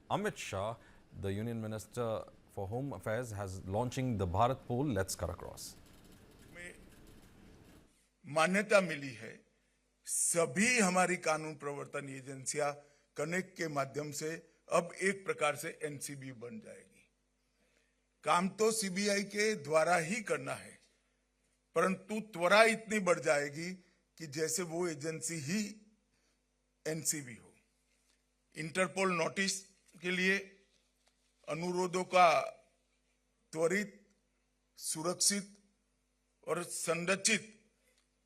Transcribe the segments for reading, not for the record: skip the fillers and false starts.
Amit Shah, the Union Minister for Home Affairs, has launching the Bharat Pool. Let's cut across. में मान्यता मिली है। सभी हमारी कानून प्रवर्तन एजेंसियां कनेक्ट के माध्यम से अब एक प्रकार से एनसीबी बन जाएगी। काम तो सीबीआई के द्वारा ही करना है, परंतु त्वरा इतनी बढ़ जाएगी कि जैसे वो एजेंसी ही एनसीबी हो। इंटरपोल नोटिस के लिए अनुरोधों का त्वरित, सुरक्षित और संरचित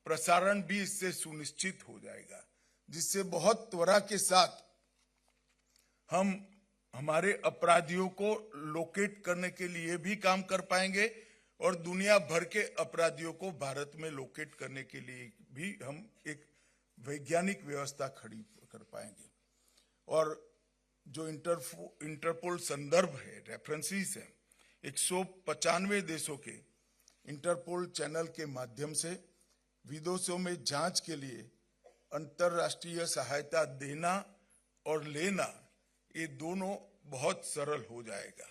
प्रसारण भी इससे सुनिश्चित हो जाएगा, जिससे बहुत त्वरा के साथ हम हमारे अपराधियों को लोकेट करने के लिए भी काम कर पाएंगे और दुनिया भर के अपराधियों को भारत में लोकेट करने के लिए भी हम एक वैज्ञानिक व्यवस्था खड़ी कर पाएंगे। और जो इंटरपोल संदर्भ है, रेफरेंसेस है, 195 देशों के इंटरपोल चैनल के माध्यम से विदेशों में जांच के लिए अंतर्राष्ट्रीय सहायता देना और लेना, ये दोनों बहुत सरल हो जाएगा।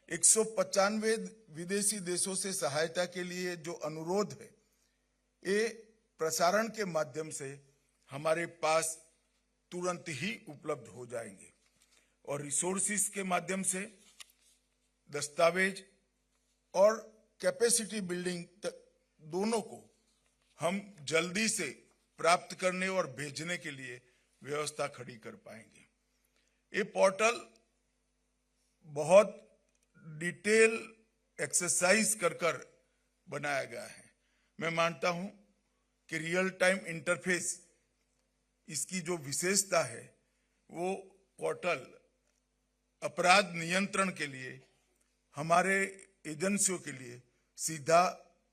195 विदेशी देशों से सहायता के लिए जो अनुरोध है, ये प्रसारण के माध्यम से हमारे पास तुरंत ही उपलब्ध हो जाएंगे और रिसोर्सेज के माध्यम से दस्तावेज और कैपेसिटी बिल्डिंग दोनों को हम जल्दी से प्राप्त करने और भेजने के लिए व्यवस्था खड़ी कर पाएंगे। ये पोर्टल बहुत डिटेल एक्सरसाइज कर बनाया गया है। मैं मानता हूं कि रियल टाइम इंटरफेस, इसकी जो विशेषता है, वो पोर्टल अपराध नियंत्रण के लिए हमारे एजेंसियों के लिए सीधा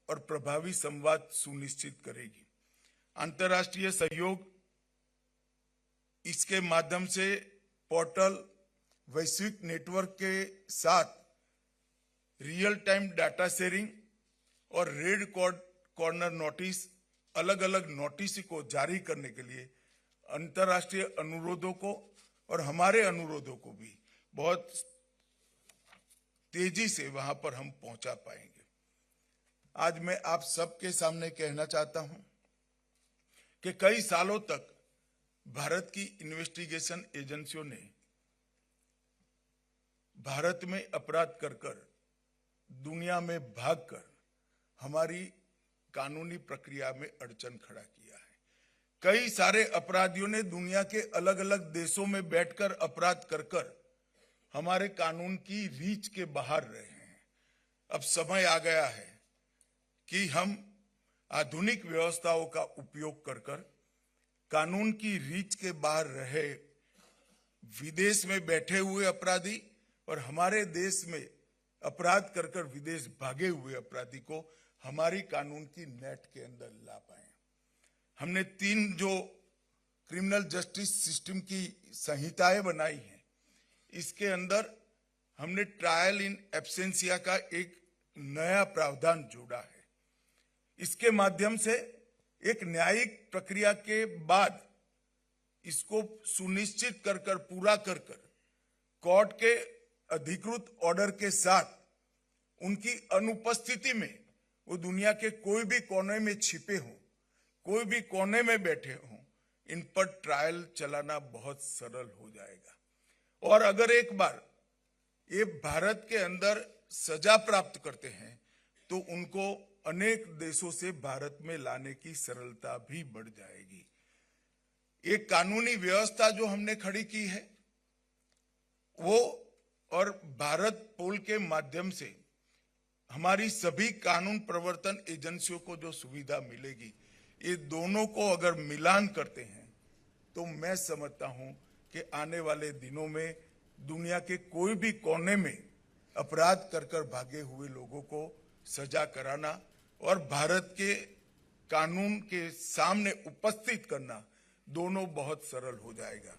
और प्रभावी संवाद सुनिश्चित करेगी। अंतर्राष्ट्रीय सहयोग, इसके माध्यम से पोर्टल वैश्विक नेटवर्क के साथ रियल टाइम डाटा शेयरिंग और रेड कॉर्नर नोटिस, अलग अलग नोटिस को जारी करने के लिए अंतर्राष्ट्रीय अनुरोधों को और हमारे अनुरोधों को भी बहुत तेजी से वहां पर हम पहुंचा पाएंगे। आज मैं आप सबके सामने कहना चाहता हूं कि कई सालों तक भारत की इन्वेस्टिगेशन एजेंसियों ने भारत में अपराध कर दुनिया में भागकर हमारी कानूनी प्रक्रिया में अड़चन खड़ा किया है। कई सारे अपराधियों ने दुनिया के अलग अलग देशों में बैठकर अपराध कर हमारे कानून की रीच के बाहर रहे हैं। अब समय आ गया है कि हम आधुनिक व्यवस्थाओं का उपयोग कर कानून की रीच के बाहर रहे विदेश में बैठे हुए अपराधी और हमारे देश में अपराध कर विदेश भागे हुए अपराधी को हमारी कानून की नेट के अंदर ला पाए। हमने 3 जो क्रिमिनल जस्टिस सिस्टम की संहिताएं बनाई हैं, इसके अंदर हमने ट्रायल इन एब्सेंसिया का एक नया प्रावधान जोड़ा है। इसके माध्यम से एक न्यायिक प्रक्रिया के बाद इसको सुनिश्चित कर पूरा कर कोर्ट के अधिकृत ऑर्डर के साथ उनकी अनुपस्थिति में वो दुनिया के कोई भी कोने में छिपे हों, कोई भी कोने में बैठे हों, इन पर ट्रायल चलाना बहुत सरल हो जाएगा। और अगर एक बार ये भारत के अंदर सजा प्राप्त करते हैं तो उनको अनेक देशों से भारत में लाने की सरलता भी बढ़ जाएगी। एक कानूनी व्यवस्था जो हमने खड़ी की है वो और भारत पोल के माध्यम से हमारी सभी कानून प्रवर्तन एजेंसियों को जो सुविधा मिलेगी, ये दोनों को अगर मिलान करते हैं तो मैं समझता हूं कि आने वाले दिनों में दुनिया के कोई भी कोने में अपराध कर भागे हुए लोगों को सजा कराना और भारत के कानून के सामने उपस्थित करना, दोनों बहुत सरल हो जाएगा।